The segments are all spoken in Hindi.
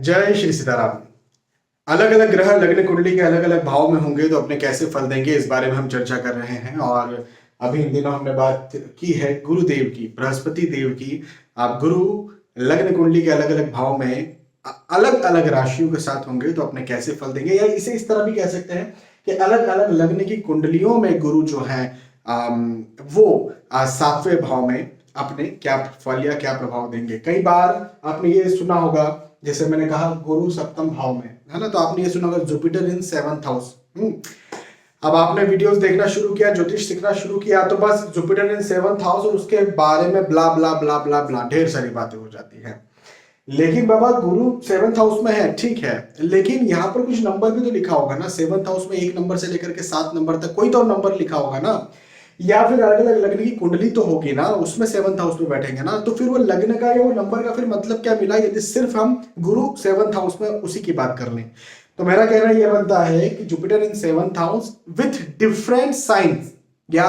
जय श्री सीताराम। अलग अलग ग्रह लग्न कुंडली के अलग अलग भाव में होंगे तो अपने कैसे फल देंगे, इस बारे में हम चर्चा कर रहे हैं। और अभी इन दिनों हमने बात की है गुरुदेव की, बृहस्पति देव की। आप गुरु लग्न कुंडली के अलग अलग भाव में अलग अलग राशियों के साथ होंगे तो अपने कैसे फल देंगे, या इसे इस तरह भी कह सकते हैं कि अलग अलग लग्न की कुंडलियों में गुरु जो है वो सातवें भाव में अपने क्या फल या क्या प्रभाव देंगे। कई बार आपने ये सुना होगा, जैसे मैंने कहा गुरु सप्तम भाव में है ना, तो आपने ये सुना होगा जुपिटर इन 7th हाउस। अब आपने वीडियोस देखना शुरू किया, ज्योतिष सीखना शुरू किया, तो बस जुपिटर इन 7th हाउस और उसके बारे में ब्ला ब्ला ब्ला ब्ला ब्ला ढेर सारी बातें हो जाती हैं। लेकिन बाबा गुरु 7th हाउस में है, ठीक है, लेकिन यहाँ पर कुछ नंबर भी तो लिखा होगा ना। 7th हाउस में 1 नंबर से लेकर के 7 नंबर तक कोई तो नंबर लिखा होगा ना, या फिर अलग अलग लग्न की कुंडली तो होगी ना, उसमें 7th हाउस में बैठेंगे ना, तो फिर वो लग्न का या वो नंबर का फिर मतलब क्या मिला, यदि सिर्फ हम गुरु 7th हाउस में उसी की बात कर लें। तो मेरा कहना यह बनता है कि Jupiter in 7th house with different science या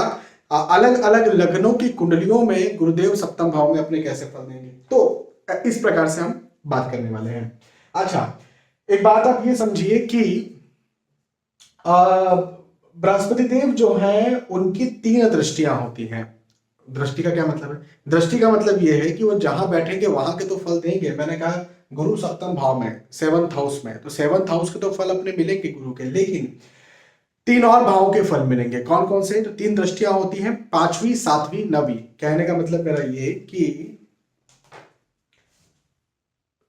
अलग अलग लग्नों की कुंडलियों में गुरुदेव सप्तम भाव में अपने कैसे फल देंगे, तो इस प्रकार से हम बात करने वाले हैं। अच्छा, एक बात आप ये समझिए कि बृहस्पति देव जो है उनकी 3 दृष्टियां होती हैं। दृष्टि का क्या मतलब है? दृष्टि का मतलब यह है कि वो जहां बैठेंगे वहां के तो फल देंगे। मैंने कहा गुरु सप्तम भाव में 7th हाउस में, तो 7th हाउस के तो फल अपने मिलेंगे गुरु के, लेकिन 3 और भावों के फल मिलेंगे। कौन कौन से? तो 3 दृष्टियां होती हैं, 5वीं, 7वीं, 9वीं। कहने का मतलब मेरा ये कि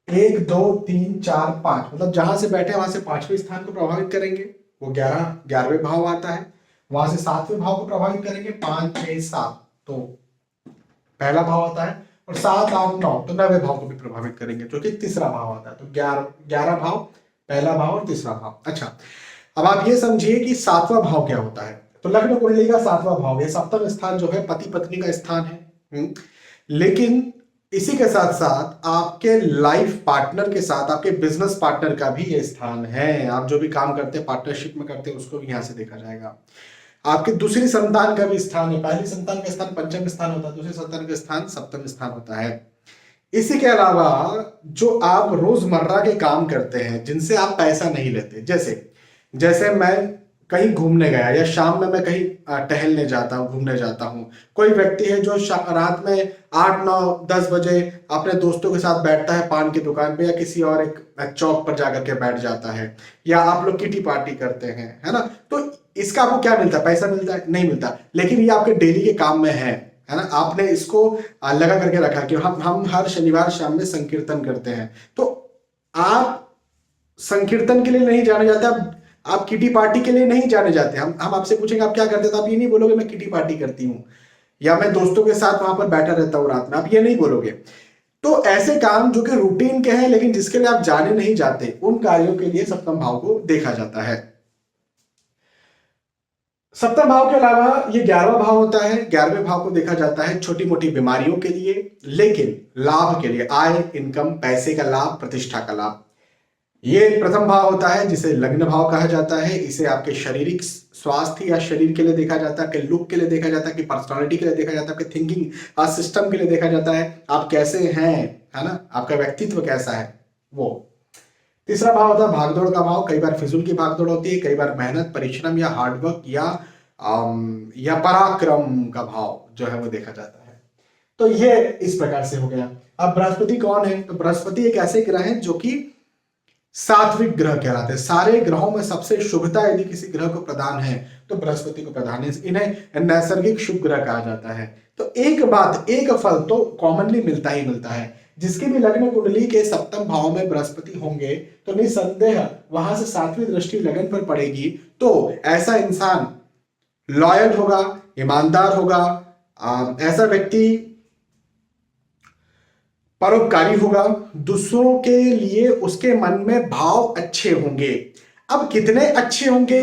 1 2 3 4 5, मतलब जहां से बैठे वहां से 5वें स्थान को प्रभावित करेंगे, वो 11वें भाव आता है। वहां से 7वें भाव को प्रभावित करेंगे, 5 6 7 तो पहला भाव आता है, और 7 8 9 तो 9वें भाव को भी प्रभावित करेंगे, जो कि तीसरा भाव आता है। तो 11 भाव, पहला भाव और तीसरा भाव। अच्छा, अब आप ये समझिए कि 7वां भाव क्या होता है। तो लग्न कुंडली का 7वां भाव, ये सप्तम स्थान जो है पति पत्नी का स्थान है। लेकिन इसी के साथ साथ आपके लाइफ पार्टनर के साथ आपके बिजनेस पार्टनर का भी ये स्थान है। आप जो भी काम करते हैं पार्टनरशिप में करते हैं उसको भी यहां से देखा जाएगा। आपके दूसरी संतान का भी स्थान है। पहली संतान का स्थान पंचम स्थान होता है, दूसरी संतान का स्थान सप्तम स्थान होता है। इसी के अलावा जो आप रोजमर्रा के काम करते हैं जिनसे आप पैसा नहीं लेते, जैसे मैं कहीं घूमने गया या शाम में मैं कहीं टहलने जाता हूँ, घूमने जाता हूँ। कोई व्यक्ति है जो रात में 8 9 10 बजे अपने दोस्तों के साथ बैठता है पान की दुकान पे या किसी और एक चौक पर जाकर के बैठ जाता है, या आप लोग किटी पार्टी करते हैं, है ना। तो इसका आपको क्या मिलता है? पैसा मिलता है? नहीं मिलता, लेकिन ये आपके डेली के काम में है ना। आपने इसको लगा करके रखा कि हम हर शनिवार शाम में संकीर्तन करते हैं। तो आप संकीर्तन के लिए नहीं जाने जाते, आप किटी पार्टी के लिए नहीं जाने जाते। हम आपसे पूछेंगे आप क्या करते, तो आप ये नहीं बोलोगे मैं किटी पार्टी करती हूँ या मैं दोस्तों के साथ वहां पर बैठा रहता हूँ रात में, आप ये नहीं बोलोगे। तो ऐसे काम जो कि रूटीन के हैं लेकिन जिसके लिए आप जाने नहीं जाते, उन कार्यों के लिए सप्तम भाव को देखा जाता है। सप्तम भाव के अलावा ये 11वां भाव होता है। 11वें भाव को देखा जाता है छोटी मोटी बीमारियों के लिए, लेकिन लाभ के लिए, आय, इनकम, पैसे का लाभ, प्रतिष्ठा का लाभ। ये प्रथम भाव होता है जिसे लग्न भाव कहा जाता है। इसे आपके शारीरिक स्वास्थ्य या शरीर के लिए देखा जाता है, आपके लुक के लिए देखा जाता है, आपकी पर्सनालिटी के लिए देखा जाता है, आपके थिंकिंग सिस्टम के लिए देखा जाता है, आप कैसे हैं, है ना, आपका व्यक्तित्व कैसा है वो। तीसरा भाव होता है भागदौड़ का भाव। कई बार फिजूल की भागदौड़ होती है, कई बार मेहनत, परिश्रम या हार्डवर्क या पराक्रम का भाव जो है वो देखा जाता है। तो ये इस प्रकार से हो गया। अब बृहस्पति कौन है? तो बृहस्पति एक ऐसे ग्रह है जो कि सात्विक ग्रह कहलाते हैं। सारे ग्रहों में सबसे शुभता यदि किसी ग्रह को प्रदान है तो बृहस्पति को प्रदान है। इन्हें नैसर्गिक शुभ ग्रह कहा जाता है। तो एक बात, एक फल तो कॉमनली मिलता ही मिलता है। जिसकी भी लग्न कुंडली के सप्तम भाव में बृहस्पति होंगे तो निसंदेह वहां से 7वीं दृष्टि लगन पर पड़ेगी, तो ऐसा इंसान लॉयल होगा, ईमानदार होगा, ऐसा व्यक्ति परोपकारी होगा, दूसरों के लिए उसके मन में भाव अच्छे होंगे। अब कितने अच्छे होंगे,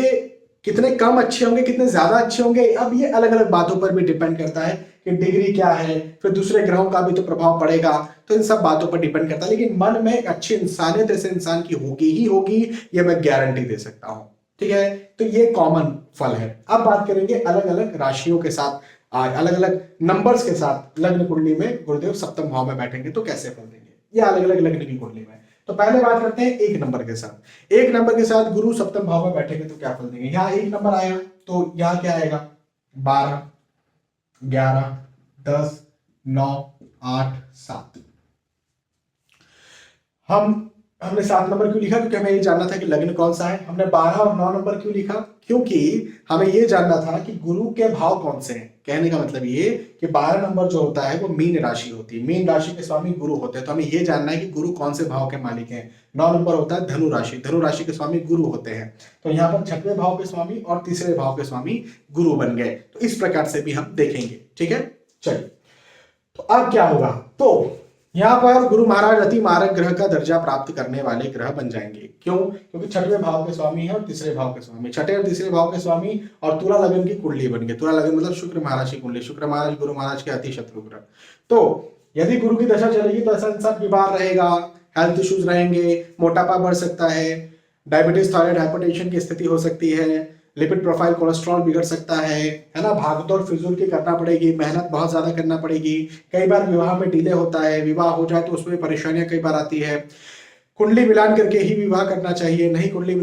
कितने कम अच्छे होंगे, कितने ज्यादा अच्छे होंगे, अब ये अलग अलग बातों पर भी डिपेंड करता है कि डिग्री क्या है, फिर दूसरे ग्रहों का भी तो प्रभाव पड़ेगा, तो इन सब बातों पर डिपेंड करता है। लेकिन मन में एक अच्छी इंसानियत ऐसे इंसान की होगी ही होगी, ये मैं गारंटी दे सकता हूं। ठीक है, तो ये कॉमन फल है। अब बात करेंगे अलग अलग राशियों के साथ, अलग अलग नंबर्स के साथ लग्न कुंडली में गुरुदेव सप्तम भाव में बैठेंगे तो कैसे फल देंगे, ये अलग अलग लग्न की कुंडली में। तो पहले बात करते हैं एक नंबर के साथ। एक नंबर के साथ गुरु सप्तम भाव में बैठेंगे तो क्या फल देंगे। यहाँ एक नंबर आया तो यहाँ क्या आएगा, 12, 11, 10, 9, 8, 7। हमने 7 नंबर क्यों लिखा, क्योंकि हमें ये जानना था कि लग्न कौन सा है। हमने 12 और 9 नंबर क्यों लिखा, क्योंकि हमें ये जानना था कि गुरु के भाव कौन से हैं। कहने का मतलब ये कि 12 नंबर जो होता है वो मीन राशि होती है, मीन राशि के स्वामी गुरु होते हैं, तो हमें ये जानना है कि गुरु कौन से भाव के मालिक हैं। 9 नंबर होता है धनु राशि, धनु राशि के स्वामी गुरु होते हैं, तो यहाँ पर 6वें भाव के स्वामी और 3रे भाव के स्वामी गुरु बन गए। तो इस प्रकार से भी हम देखेंगे, ठीक है। चलिए, तो अब क्या होगा, तो यहाँ पर गुरु महाराज अति मारक ग्रह का दर्जा प्राप्त करने वाले ग्रह बन जाएंगे। क्यों, क्योंकि 6वें भाव के स्वामी है और 3रे भाव के स्वामी, 6ठे और 3रे भाव के स्वामी, और तुला लगन की कुंडली बन गई। तुला लगन मतलब शुक्र महाराज की कुंडली, शुक्र महाराज गुरु महाराज के अति शत्रु ग्रह। तो यदि गुरु की दशा चलेगी तो ऐसा इंसान बीमार रहेगा, हेल्थ इश्यूज रहेंगे, मोटापा बढ़ सकता है, डायबिटीज, थायराइड, हाइपरटेंशन की स्थिति हो सकती है, लिपिड प्रोफाइल, कोलेस्ट्रॉल बिगड़ सकता है ना, भागदौड़ फिजूल की करना पड़ेगी, मेहनत बहुत ज्यादा करना पड़ेगी, कई बार विवाह में डिले होता है, विवाह हो जाए तो उसमें परेशानियां कई बार आती है। कुंडली मिलान करके ही विवाह करना चाहिए, नहीं कुंडली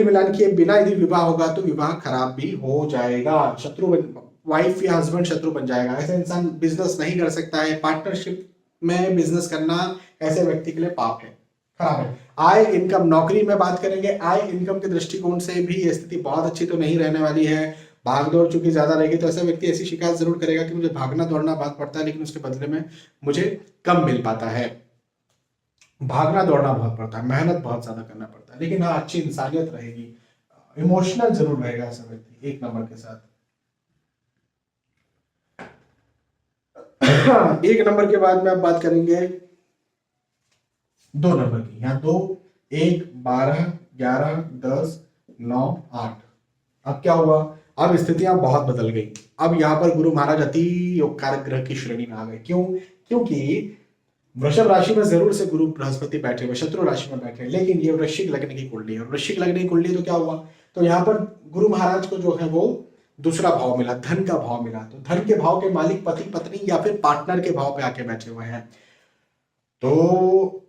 मिलान किए बिना यदि विवाह होगा तो विवाह खराब भी हो जाएगा, शत्रु वाइफ या हस्बैंड शत्रु बन जाएगा। ऐसे इंसान बिजनेस नहीं कर सकता है, पार्टनरशिप में बिजनेस करना ऐसे व्यक्ति के लिए पाप है, खराब है। आय इनकम, नौकरी में बात करेंगे, आय इनकम के दृष्टिकोण से भी ये स्थिति बहुत अच्छी तो नहीं रहने वाली है। भागदौड़ चूंकि ज्यादा रहेगी तो ऐसा व्यक्ति ऐसी शिकायत जरूर करेगा कि मुझे भागना दौड़ना बहुत पड़ता है लेकिन उसके बदले में मुझे कम मिल पाता है। भागना दौड़ना बहुत पड़ता है, मेहनत बहुत ज्यादा करना पड़ता है, लेकिन हाँ अच्छी इंसानियत रहेगी, इमोशनल जरूर रहेगा ऐसा व्यक्ति। एक नंबर के साथ एक नंबर के बाद में अब बात करेंगे 2 नंबर की। यहाँ 2, 1, 12, 11, 10, 9, 8। अब क्या हुआ, अब स्थितियां बहुत बदल गई। अब यहाँ पर गुरु महाराज अति योगकारक ग्रह की श्रेणी में आ गए। क्यों, क्योंकि वृषभ राशि में जरूर से गुरु बृहस्पति बैठे हुए, शत्रु राशि में बैठे, लेकिन ये वृश्चिक लगने की कुंडली है, और वृश्चिक लगने की कुंडली तो क्या हुआ, तो यहाँ पर गुरु महाराज को जो है वो दूसरा भाव मिला, धन का भाव मिला। तो धन के भाव के मालिक पति पत्नी या फिर पार्टनर के भाव पे आके बैठे हुए हैं। तो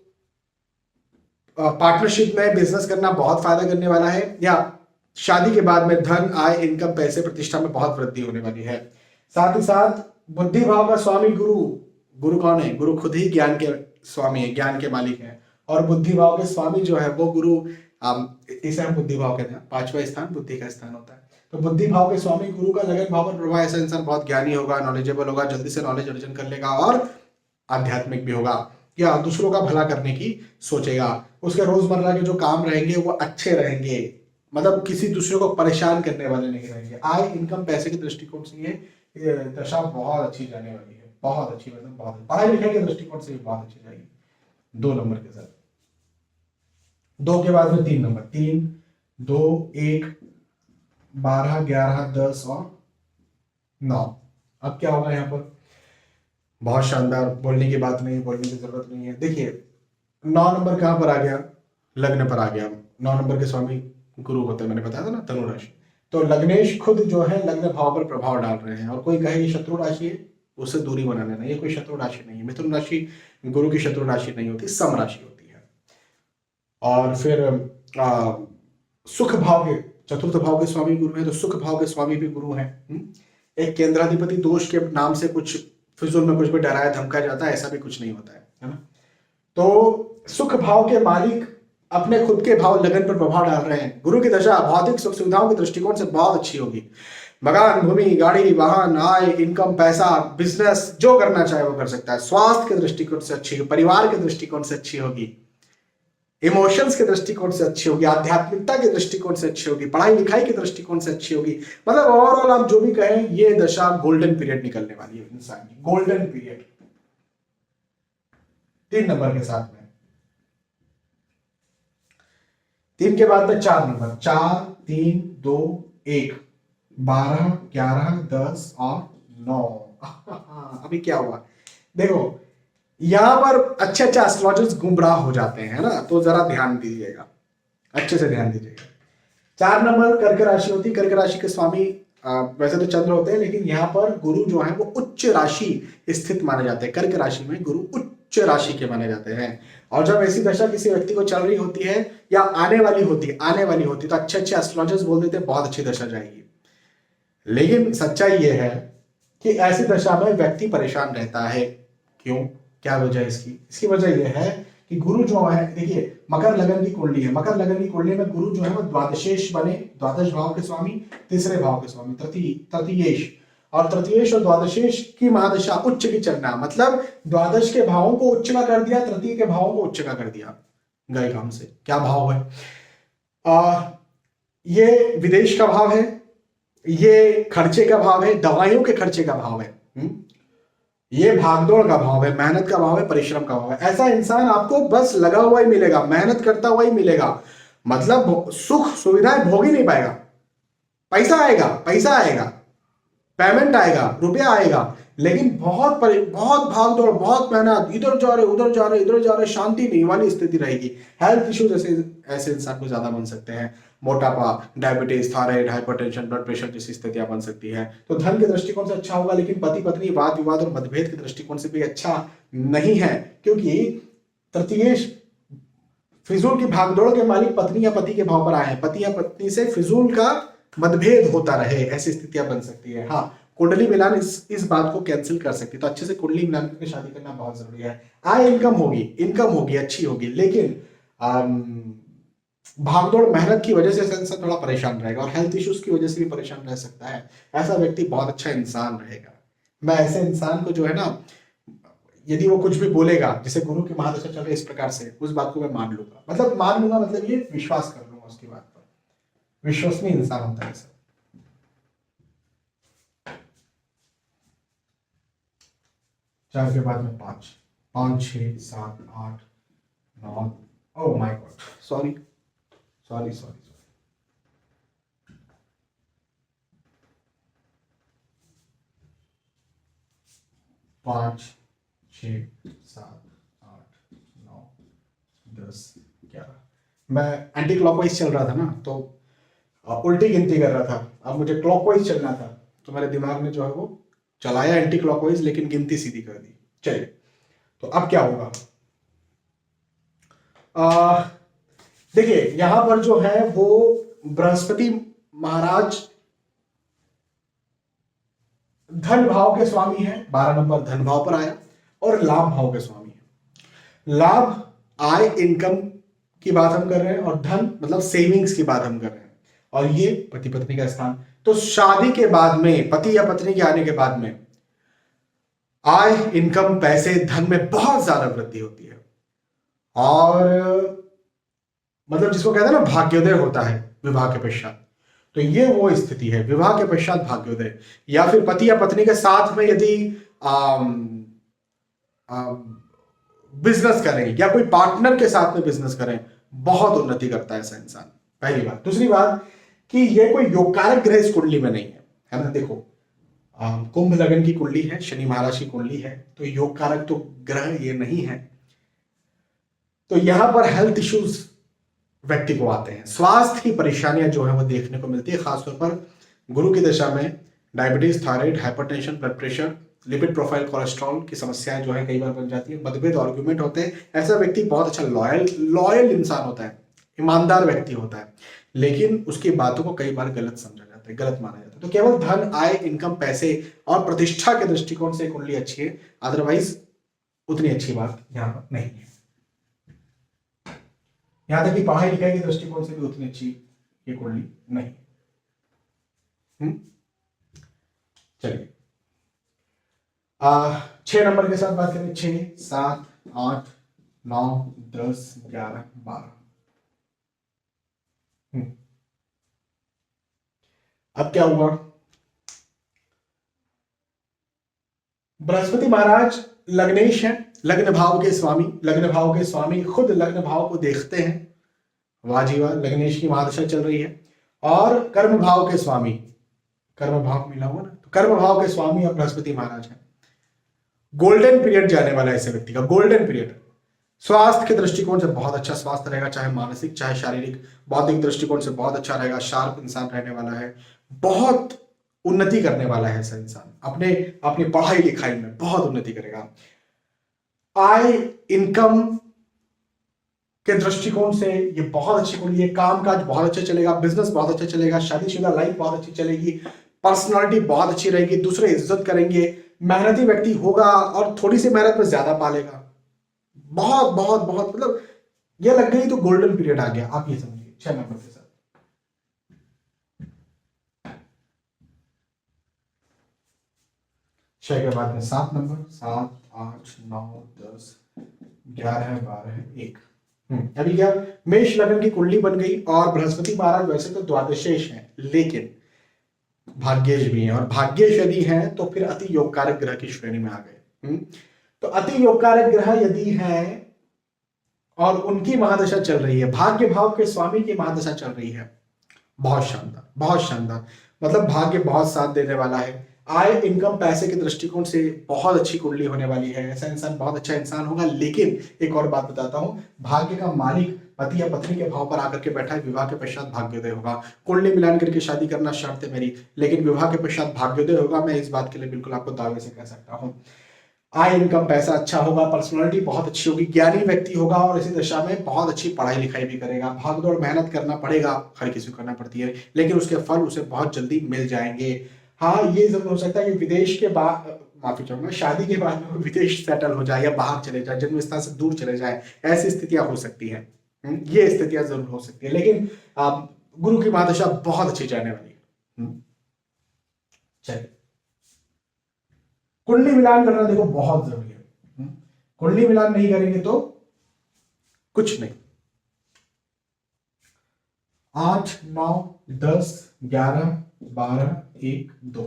पार्टनरशिप में बिजनेस करना बहुत फायदा करने वाला है, या शादी के बाद में धन, आय, इनकम, पैसे, प्रतिष्ठा में बहुत वृद्धि होने वाली है। साथ ही साथ बुद्धि भाव का स्वामी गुरु, गुरु कौन है, गुरु खुद ही ज्ञान के स्वामी है, ज्ञान के मालिक है, और बुद्धि भाव के स्वामी जो है वो गुरु, इसे हम बुद्धि भाव कहते हैं, 5वां स्थान बुद्धि का स्थान होता है। तो बुद्धि भाव के स्वामी गुरु का लगन भाव पर प्रभाव, ऐसा इंसान बहुत ज्ञानी होगा, नॉलेजेबल होगा, जल्दी से नॉलेज अर्जन कर लेगा, और आध्यात्मिक भी होगा, या दूसरों का भला करने की सोचेगा। उसके रोजमर्रा के जो काम रहेंगे वो अच्छे रहेंगे, मतलब किसी दूसरे को परेशान करने वाले नहीं रहेंगे। आय, इनकम, पैसे के दृष्टिकोण से ये दशा बहुत अच्छी जाने वाली है, बहुत अच्छी, मतलब बहुत, पढ़ाई लिखाई के दृष्टिकोण से भी बहुत अच्छी जाएगी। 2 नंबर के साथ, 2 के बाद में 3 नंबर, 3, 2, 1, 12, 11, 10 और 9। अब क्या होगा यहाँ पर, बहुत शानदार, बोलने की बात नहीं, बोलने की जरूरत नहीं है। देखिए 9 नंबर कहां पर आ गया, लग्न पर आ गया। 9 नंबर के स्वामी गुरु होते हैं, मैंने बताया था ना, धनु राशि। तो लग्नेश खुद जो है लग्न भाव पर प्रभाव डाल रहे हैं, और कोई कहे ये शत्रु राशि है, उससे दूरी बना लेना, ये कोई शत्रु राशि नहीं है। मिथुन राशि गुरु की शत्रु राशि नहीं होती, सम राशि होती है। और फिर सुख भाव के, चतुर्थ भाव के स्वामी गुरु है, तो सुख भाव के स्वामी भी गुरु है। एक केंद्राधिपति दोष के नाम से कुछ फिजूल में कुछ भी डराया धमकाया जाता है, ऐसा भी कुछ नहीं होता है ना। तो सुख भाव के मालिक अपने खुद के भाव लगन पर प्रभाव डाल रहे हैं। गुरु की दशा भौतिक सुख सुविधाओं के दृष्टिकोण से बहुत अच्छी होगी। मकान, भूमि, गाड़ी, वाहन, आय, इनकम, पैसा, बिजनेस, जो करना चाहे वो कर सकता है। स्वास्थ्य के दृष्टिकोण से अच्छी होगी, परिवार के दृष्टिकोण से अच्छी होगी, इमोशंस के दृष्टिकोण से अच्छी होगी, आध्यात्मिकता के दृष्टिकोण से अच्छी होगी, पढ़ाई लिखाई के दृष्टिकोण से अच्छी होगी। मतलब ओवरऑल आप जो भी कहें, ये दशा गोल्डन पीरियड निकलने वाली है इंसान की, गोल्डन पीरियड। 3 नंबर के साथ में, 3 के बाद में 4 नंबर, 4, 3, 2, 1, 12, 11, 10 और 9। अभी क्या हुआ देखो, यहां पर अच्छे एस्ट्रोलॉजर्स गुमराह हो जाते हैं ना, तो जरा ध्यान दीजिएगा, अच्छे से ध्यान दीजिएगा। 4 नंबर कर्क राशि होती है, कर्क राशि के स्वामी वैसे तो चंद्र होते हैं, लेकिन यहाँ पर गुरु जो है वो उच्च राशि स्थित माने जाते हैं। कर्क राशि में गुरु उच्च राशि के माने जाते हैं। और जब ऐसी दशा किसी व्यक्ति को चल रही होती है या आने वाली होती तो अच्छे अच्छे एस्ट्रोलॉजर्स बोल देते हैं बहुत अच्छी दशा जाएगी। लेकिन सच्चाई यह है कि ऐसी दशा में व्यक्ति परेशान रहता है। क्यों? क्या वजह इसकी? इसकी वजह यह है कि गुरु जो है, देखिए मकर लगन की कुंडली है, मकर लगन की कुंडली में गुरु जो है वो द्वादशेश बने, द्वादश भाव के स्वामी, तीसरे भाव के स्वामी, तृतीयेश, और तृतीयेश और द्वादशेश की महादशा उच्च की चलना, मतलब द्वादश के भावों को उच्च का कर दिया, तृतीय के भावों को उच्च का कर दिया। गए काम से। क्या भाव है? ये विदेश का भाव है, ये खर्चे का भाव है, दवाइयों के खर्चे का भाव है, ये भागदौड़ का भाव है, मेहनत का भाव है, परिश्रम का भाव है। ऐसा इंसान आपको बस लगा हुआ ही मिलेगा, मेहनत करता हुआ ही मिलेगा, मतलब सुख सुविधाएं भोग ही नहीं पाएगा। पैसा आएगा, पेमेंट आएगा, रुपया आएगा, लेकिन बहुत भागदौड़, बहुत मेहनत, इधर जा रहे, शांति नहीं वाली स्थिति रहेगी। हेल्थ इश्यूज ऐसे इंसान को ज्यादा बन सकते हैं, मोटापा, diabetes, thyroid, hypertension, blood pressure जैसी स्थितियां बन सकती है। तो धन के दृष्टिकोण से अच्छा होगा, लेकिन पति पत्नी वाद विवाद और मतभेद के दृष्टिकोण से भी अच्छा नहीं है, क्योंकि तृतीयेश फिजूल की भागदौड़ के मालिक पत्नी या पति के भाव पर आए हैं। पति या पत्नी से फिजूल का मतभेद होता रहे, ऐसी स्थितियां बन सकती है। हाँ, कुंडली मिलान इस बात को कैंसिल कर सकती है। तो अच्छे से कुंडली मिलान करके शादी करना बहुत जरूरी है। आय इनकम होगी, अच्छी होगी, लेकिन भागदौड़ मेहनत की वजह से इंसान थोड़ा परेशान रहेगा, और हेल्थ इश्यूज की वजह से भी परेशान रह सकता है। ऐसा व्यक्ति बहुत अच्छा इंसान रहेगा। मैं ऐसे इंसान को जो है ना, यदि वो कुछ भी बोलेगा, जैसे गुरु की महादशा चल रही इस प्रकार से, उस बात को मैं मान लूंगा, मतलब ये विश्वास कर लूंगा उसकी बात पर। विश्वसनीय इंसान होता है सब। चार के बाद में 5, 6, 7, 8, 9, ओह माय गॉड, सॉरी 5, 6, 7, 8, 9, 10, 11। मैं एंटी क्लॉकवाइज चल रहा था ना, तो उल्टी गिनती कर रहा था। अब मुझे क्लॉकवाइज चलना था, तो मेरे दिमाग ने जो है वो चलाया एंटी क्लॉकवाइज, लेकिन गिनती सीधी कर दी। चलिए, तो अब क्या होगा? देखिए, यहां पर जो है वो बृहस्पति महाराज धन भाव के स्वामी है, 12 नंबर धन भाव पर आया, और लाभ भाव के स्वामी है। लाभ, आय, इनकम की बात हम कर रहे हैं, और धन मतलब सेविंग्स की बात हम कर रहे हैं, और ये पति पत्नी का स्थान। तो शादी के बाद में, पति या पत्नी के आने के बाद में आय, इनकम, पैसे, धन में बहुत ज्यादा वृद्धि होती है, और मतलब जिसको कहते हैं ना भाग्योदय होता है विवाह के पश्चात। तो ये वो स्थिति है, विवाह के पश्चात भाग्योदय। या फिर पति या पत्नी के साथ में यदि बिजनेस करें, या कोई पार्टनर के साथ में बिजनेस करें, बहुत उन्नति करता है ऐसा इंसान। पहली बात। दूसरी बात कि ये कोई योगकारक ग्रह इस कुंडली में नहीं है ना। देखो, कुंभ लगन की कुंडली है, शनि महाराज की कुंडली है, तो योगकारक तो ग्रह ये नहीं है। तो यहां पर हेल्थ इश्यूज व्यक्ति को आते हैं, स्वास्थ्य की परेशानियां जो है वो देखने को मिलती है। खासतौर पर गुरु की दशा में diabetes, thyroid, hypertension, blood pressure, lipid profile, cholesterol की समस्याएं जो है कई बार बन जाती है। मतभेद, आर्गुमेंट होते हैं। ऐसा व्यक्ति बहुत अच्छा लॉयल इंसान होता है, ईमानदार व्यक्ति होता है, लेकिन उसकी बातों को कई बार गलत समझा जाता है, गलत माना जाता है। तो केवल धन, आय, इनकम, पैसे और प्रतिष्ठा के दृष्टिकोण से कुंडली अच्छी है, अदरवाइज उतनी अच्छी बात यहाँ पर नहीं है। यहां तक कि पढ़ाई लिखाई के दृष्टिकोण से भी उतनी अच्छी ये कुंडली नहीं। चलिए, 6 नंबर के साथ बात करें। 6, 7, 8, 9, 10, 11, 12। अब क्या हुआ? बृहस्पति महाराज लग्नेश है, लग्न भाव के स्वामी। लग्न भाव के स्वामी खुद लग्न भाव को देखते हैं। वाह जी वाह, लग्नेश की महादशा चल रही है। और कर्म भाव के स्वामी, कर्म भाव मिला हुआ ना, तो कर्म भाव के स्वामी अब बृहस्पति महाराज है। गोल्डन पीरियड जाने वाला है ऐसे व्यक्ति का, गोल्डन पीरियड। स्वास्थ्य के दृष्टिकोण से बहुत अच्छा स्वास्थ्य रहेगा, चाहे मानसिक, चाहे शारीरिक, बौद्धिक दृष्टिकोण से बहुत अच्छा रहेगा। शार्प इंसान रहने वाला है, बहुत उन्नति करने वाला है ऐसा इंसान। अपनी पढ़ाई लिखाई में बहुत उन्नति करेगा। आय इनकम के दृष्टिकोण से ये बहुत अच्छी कुंडली है। कामकाज बहुत अच्छा चलेगा, बिजनेस बहुत अच्छा चलेगा, शादीशुदा लाइफ बहुत अच्छी चलेगी, पर्सनालिटी बहुत अच्छी रहेगी, दूसरे इज्जत करेंगे, मेहनती व्यक्ति होगा और थोड़ी सी मेहनत में ज्यादा पालेगा। बहुत बहुत बहुत मतलब ये लग गई तो गोल्डन पीरियड आ गया, आप ये समझिए 6 नंबर के साथ। 6 के बाद में 7 नंबर, 7 8 9 10 11 12 1। अभी क्या, मेष लग्न की कुंडली बन गई और बृहस्पति महाराज वैसे तो द्वादशेष हैं लेकिन भाग्येश भी हैं, और भाग्येश यदि हैं तो फिर अति योग कारक ग्रह की श्रेणी में आ गए। तो अति योग कारक ग्रह यदि हैं और उनकी महादशा चल रही है, भाग्य भाव के स्वामी की महादशा चल रही है, बहुत शानदार बहुत शानदार, मतलब भाग्य बहुत साथ देने वाला है। आय इनकम पैसे के दृष्टिकोण से बहुत अच्छी कुंडली होने वाली है, ऐसा इंसान बहुत अच्छा इंसान होगा। लेकिन एक और बात बताता हूं, भाग्य का मालिक पति या पत्नी के भाव पर आकर के बैठा है, विवाह के पश्चात भाग्योदय होगा। कुंडली मिलान करके शादी करना शर्त है मेरी, लेकिन विवाह के पश्चात भाग्योदय होगा, मैं इस बात के लिए बिल्कुल आपको दावे से कह सकता हूँ। आय इनकम पैसा अच्छा होगा, पर्सनालिटी बहुत अच्छी होगी, ज्ञानी व्यक्ति होगा और इसी दशा में बहुत अच्छी पढ़ाई लिखाई भी करेगा। भागदौड़ मेहनत करना पड़ेगा, हर किसी को करना पड़ती है, लेकिन उसके फल उसे बहुत जल्दी मिल जाएंगे। हाँ, ये जरूर हो सकता है कि विदेश के बाद, माफी चाहूंगा, शादी के बाद में विदेश सेटल हो जाए या बाहर चले जाए, जन्म स्थान से दूर चले जाए, ऐसी स्थितियां हो सकती है। ये स्थितियां जरूर हो सकती है, लेकिन गुरु की महादशा बहुत अच्छी जाने वाली है। चलिए, कुंडली मिलान करना देखो बहुत जरूरी है। कुंडली मिलान नहीं करेंगे तो कुछ नहीं। 8 9 10 11 12 1 2।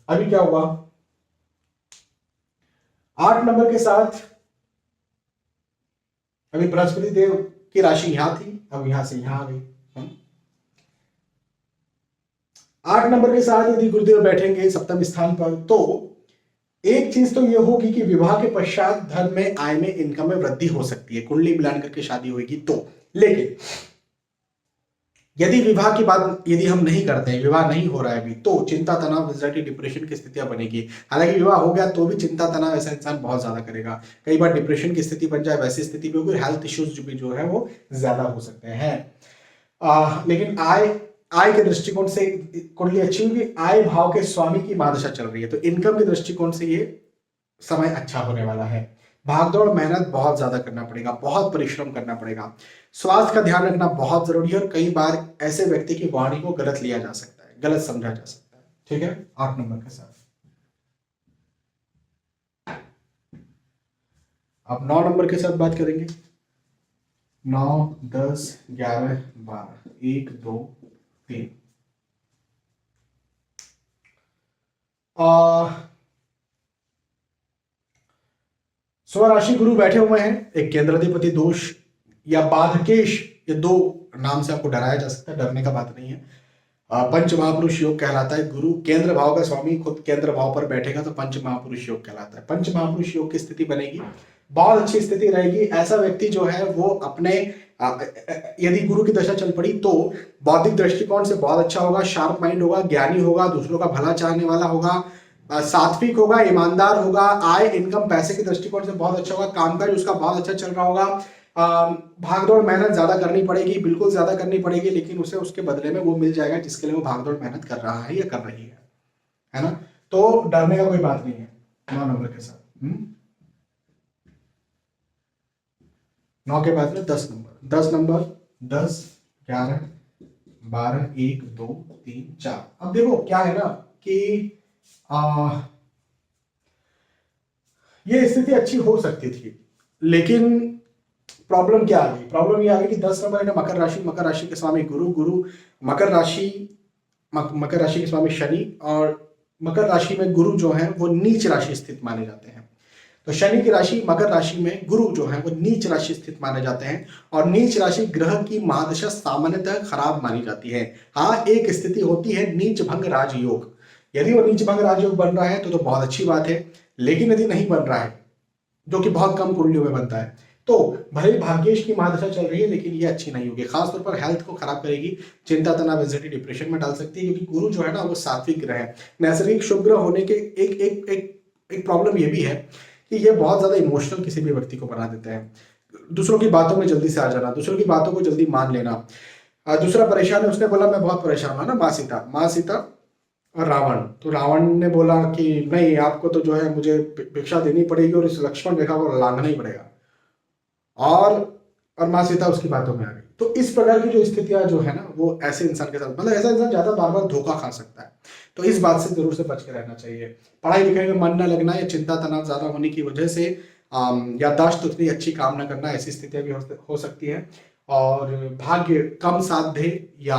अभी क्या हुआ, 8 नंबर के साथ अभी बृहस्पति देव की राशि यहां थी, अब यहां से यहां आ गई। 8 नंबर के साथ यदि गुरुदेव बैठेंगे सप्तम स्थान पर, तो एक चीज तो यह होगी कि विवाह के पश्चात धन में, आय में, इनकम में वृद्धि हो सकती है, कुंडली मिलान करके शादी होगी तो। लेकिन यदि विवाह की बात यदि हम नहीं करते हैं, विवाह नहीं हो रहा है अभी, तो चिंता तनाव एंजाइटी डिप्रेशन की स्थितियां बनेगी। हालांकि विवाह हो गया तो भी चिंता तनाव ऐसा इंसान बहुत ज्यादा करेगा, कई बार डिप्रेशन की स्थिति बन जाए, वैसी स्थिति भी होगी, हेल्थ इश्यूज भी जो है वो ज्यादा हो सकते हैं। लेकिन आय के दृष्टिकोण से कुंडली अच्छी होगी, आय भाव के स्वामी की महादशा चल रही है, तो इनकम के दृष्टिकोण से ये समय अच्छा होने वाला है। भागदौड़ मेहनत बहुत ज्यादा करना पड़ेगा, बहुत परिश्रम करना पड़ेगा, स्वास्थ्य का ध्यान रखना बहुत जरूरी है, और कई बार ऐसे व्यक्ति की वाणी को गलत लिया जा सकता है, गलत समझा जा सकता है। ठीक है, 8 नंबर के साथ अब 9 नंबर के साथ बात करेंगे। 9 10 11 12 1 2 3। स्वराशि गुरु बैठे हुए हैं, एक केंद्राधिपति दोष या बाधकेश, ये दो नाम से आपको डराया जा सकता है, डरने का बात नहीं है। पंच महापुरुष योग कहलाता है। गुरु केंद्र भाव का स्वामी खुद केंद्र भाव पर बैठेगा तो पंच महापुरुष योग कहलाता है। पंच महापुरुष योग की स्थिति बनेगी, बहुत अच्छी स्थिति रहेगी। ऐसा व्यक्ति जो है वो अपने यदि गुरु की दशा चल पड़ी तो बौद्धिक दृष्टिकोण से बहुत अच्छा होगा, शार्प माइंड होगा, ज्ञानी होगा, दूसरों का भला चाहने वाला होगा, सात्विक होगा, ईमानदार होगा, आय इनकम पैसे के दृष्टिकोण से बहुत अच्छा होगा, कामकाज उसका बहुत अच्छा चल रहा होगा। भागदौड़ मेहनत ज्यादा करनी पड़ेगी, बिल्कुल ज्यादा करनी पड़ेगी, लेकिन उसे उसके बदले में वो मिल जाएगा जिसके लिए वो भागदौड़ मेहनत कर रहा है या कर रही है ना। तो डरने का कोई बात नहीं है 9 नंबर के साथ। 9 के बाद में 10 नंबर, 10 नंबर 10 11 12 1 2 3 4। अब देखो क्या है ना कि ये स्थिति अच्छी हो सकती थी, लेकिन प्रॉब्लम क्या आ गई, प्रॉब्लम ये आ गई कि 10 नंबर है ना मकर राशि, मकर राशि के स्वामी गुरु, मकर राशि के स्वामी शनि, और मकर राशि में गुरु जो है वो नीच राशि स्थित माने जाते हैं। तो शनि की राशि मकर राशि में, गुरु जो है वो नीच राशि स्थित माने जाते हैं, और नीच राशि ग्रह की महादशा सामान्यतः खराब मानी जाती है। हाँ, एक स्थिति होती है नीच भंग राजयोग, यदि वो नीच भंग राजयोग बन रहा है तो बहुत अच्छी बात है, लेकिन यदि नहीं बन रहा है, जो कि बहुत कम कुंडलियों में बनता है, तो भले ही भाग्येश की महादशा चल रही है लेकिन ये अच्छी नहीं होगी, खासतौर पर हेल्थ को खराब करेगी, चिंता तनाव एंजाइटी डिप्रेशन में डाल सकती है, क्योंकि गुरु जो है ना वो सात्विक ग्रह है। नैसर्गिक शुभ ग्रह होने के एक प्रॉब्लम ये भी है कि ये बहुत ज्यादा इमोशनल किसी भी व्यक्ति को बना देते हैं। दूसरों की बातों में जल्दी से आ जाना, दूसरों की बातों को जल्दी मान लेना। दूसरा परेशान है, उसने बोला मैं बहुत परेशान हूं ना, माँ सीता और रावण। तो रावण ने बोला कि नहीं, आपको तो जो है मुझे भिक्षा देनी पड़ेगी और इस लक्ष्मण रेखा को लांघना ही पड़ेगा। और माँ सीता उसकी बातों में आ गई। तो इस प्रकार की जो स्थितियां जो है ना, वो ऐसे इंसान के साथ, मतलब ऐसा इंसान ज्यादा बार बार धोखा खा सकता है। तो इस बात से जरूर से बच के रहना चाहिए। पढ़ाई लिखाई में मन न लगना या चिंता तनाव ज्यादा होने की वजह से याददाश्त उतनी अच्छी काम न करना, ऐसी स्थितियां भी हो सकती है। और भाग्य कम साथ दे या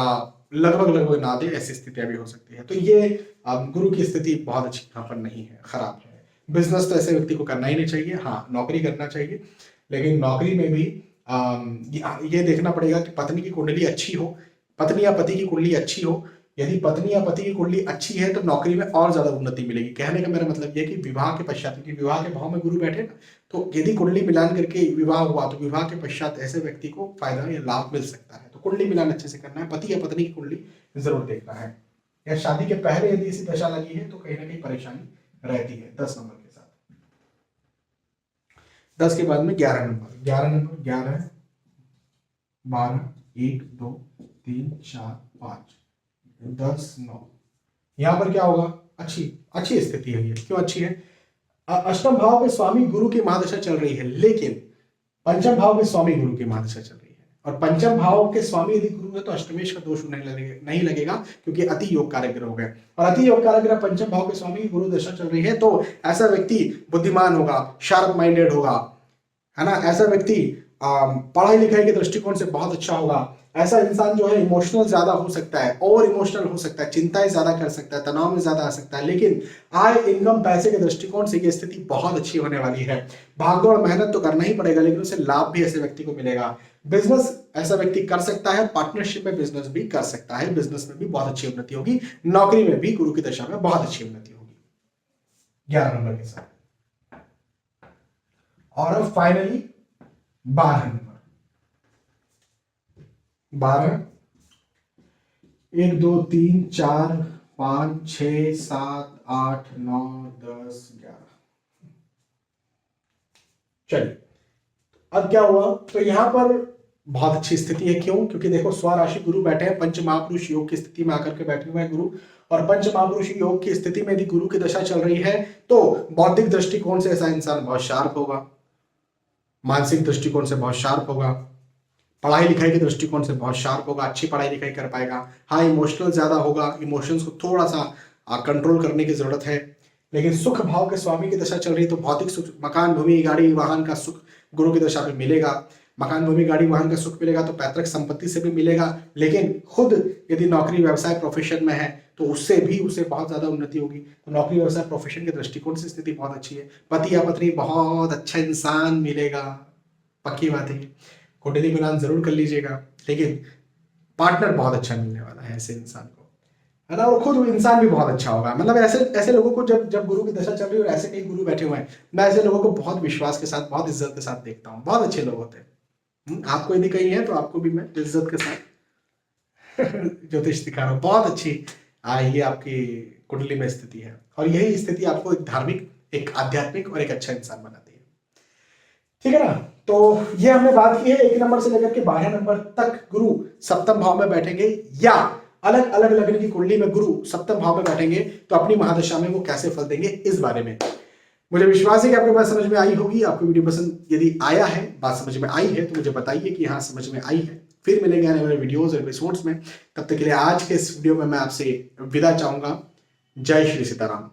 लगभग ना दे, ऐसी स्थितियां भी हो सकती है। तो ये गुरु की स्थिति बहुत अच्छी यहाँ पर नहीं है, खराब है। बिजनेस तो ऐसे व्यक्ति को करना ही नहीं चाहिए। हाँ, नौकरी करना चाहिए, लेकिन नौकरी में भी ये देखना पड़ेगा कि पत्नी की कुंडली अच्छी हो, पत्नी या पति की कुंडली अच्छी हो। यदि पत्नी या पति की कुंडली अच्छी है तो नौकरी में और ज्यादा उन्नति मिलेगी। कहने का मेरा मतलब यह कि विवाह के पश्चात, क्योंकि विवाह के भाव में गुरु बैठे ना, तो यदि कुंडली मिलान करके विवाह हुआ तो विवाह के पश्चात ऐसे व्यक्ति को फायदा या लाभ मिल सकता है। तो कुंडली मिलान अच्छे से करना है। पति या पत्नी की कुंडली जरूर देखना है। या शादी के पहले यदि इसी दशा लगी है तो कहीं ना कहीं परेशानी रहती है। 10 नंबर के साथ, 10 के बाद में 11 नंबर, 11, 12, 1, 2, 3, 4, 5, 10, 9। यहां पर क्या होगा? अच्छी स्थिति है ये। क्यों अच्छी है? अष्टम भाव के स्वामी गुरु की महादशा चल रही है, लेकिन पंचम भाव के स्वामी गुरु की महादशा चल रही है। और पंचम भाव के स्वामी यदि गुरु है तो अष्टमेश का दोष नहीं लगेगा, क्योंकि अति योग कारक ग्रह हो गए। और अति योग कारक ग्रह पंचम भाव के स्वामी गुरु दशा चल रही है, तो ऐसा व्यक्ति बुद्धिमान होगा, शार्प माइंडेड होगा, है ना। ऐसा व्यक्ति पढ़ाई लिखाई के दृष्टिकोण से बहुत अच्छा होगा। ऐसा इंसान जो है इमोशनल ज्यादा हो सकता है, ओवर इमोशनल हो सकता है, चिंताएं ज्यादा कर सकता है, तनाव में ज्यादा आ सकता है। लेकिन आय, इनकम, पैसे के दृष्टिकोण से ये स्थिति बहुत अच्छी होने वाली है। भागदौड़ मेहनत तो करना ही पड़ेगा, लेकिन उसे लाभ भी ऐसे व्यक्ति को मिलेगा। बिजनेस ऐसा व्यक्ति कर सकता है, पार्टनरशिप में बिजनेस भी कर सकता है, बिजनेस में भी बहुत अच्छी उन्नति होगी। नौकरी में भी गुरु की दशा में बहुत अच्छी उन्नति होगी। 11 नंबर के साथ। और अब फाइनली 12 नंबर, 12, 1, 2, 3, 4, 5, 6, 7, 8, 9, 10, 11। चलिए, अब क्या हुआ? तो यहां पर बहुत अच्छी स्थिति है। क्यों? क्योंकि देखो, स्वराशि गुरु बैठे हैं, पंच महापुरुष योग की स्थिति में आकर के बैठे हुए हैं गुरु। और पंच महापुरुष योग की स्थिति में यदि गुरु की दशा चल रही है तो बौद्धिक दृष्टिकोण से ऐसा इंसान बहुत शार्प होगा, मानसिक दृष्टिकोण से बहुत शार्प होगा, पढ़ाई लिखाई के दृष्टिकोण से बहुत शार्प होगा, अच्छी पढ़ाई लिखाई कर पाएगा। हाँ, इमोशनल ज्यादा होगा, इमोशंस को थोड़ा सा कंट्रोल करने की जरूरत है। लेकिन सुख भाव के स्वामी की दशा चल रही है, तो भौतिक सुख, मकान, भूमि, गाड़ी, वाहन का सुख गुरु की दशा में मिलेगा। मकान, भूमि, गाड़ी, वाहन का सुख मिलेगा तो पैतृक संपत्ति से भी मिलेगा। लेकिन खुद यदि नौकरी, व्यवसाय, प्रोफेशन में है तो उसे बहुत ज्यादा उन्नति होगी। तो नौकरी, व्यवसाय, प्रोफेशन के दृष्टिकोण से स्थिति बहुत अच्छी है। पति या पत्नी बहुत अच्छा इंसान मिलेगा, पक्की बात है। कुंडली मिलान जरूर कर लीजिएगा, लेकिन पार्टनर बहुत अच्छा मिलने वाला है ऐसे इंसान को, है ना। और खुद इंसान भी बहुत अच्छा होगा। मतलब ऐसे लोगों को जब गुरु की दशा चल रही है और ऐसे कई गुरु बैठे हुए हैं, मैं ऐसे लोगों को बहुत विश्वास के साथ, बहुत इज्जत के साथ देखता हूँ। बहुत अच्छे लोग होते हैं। आपको यदि कहीं है तो आपको भी मैं इज्जत के साथ ज्योतिष दिखा रहा हूँ। बहुत अच्छी ये आपकी कुंडली में स्थिति है, और यही स्थिति आपको एक धार्मिक, एक आध्यात्मिक और एक अच्छा इंसान बनाती है। ठीक है ना। तो ये हमने बात की है 1 नंबर से लेकर के 12 नंबर तक गुरु सप्तम भाव में बैठेंगे, या अलग अलग लग्न की कुंडली में गुरु सप्तम भाव में बैठेंगे तो अपनी महादशा में वो कैसे फल देंगे, इस बारे में मुझे विश्वास है कि आपको बात समझ में आई होगी। आपको वीडियो पसंद यदि आया है, बात समझ में आई है, तो मुझे बताइए कि हाँ, समझ में आई है। फिर मिलेंगे आने वाले वीडियोज और एपिसोड्स में। तब तक के लिए आज के इस वीडियो में मैं आपसे विदा चाहूंगा। जय श्री सीताराम।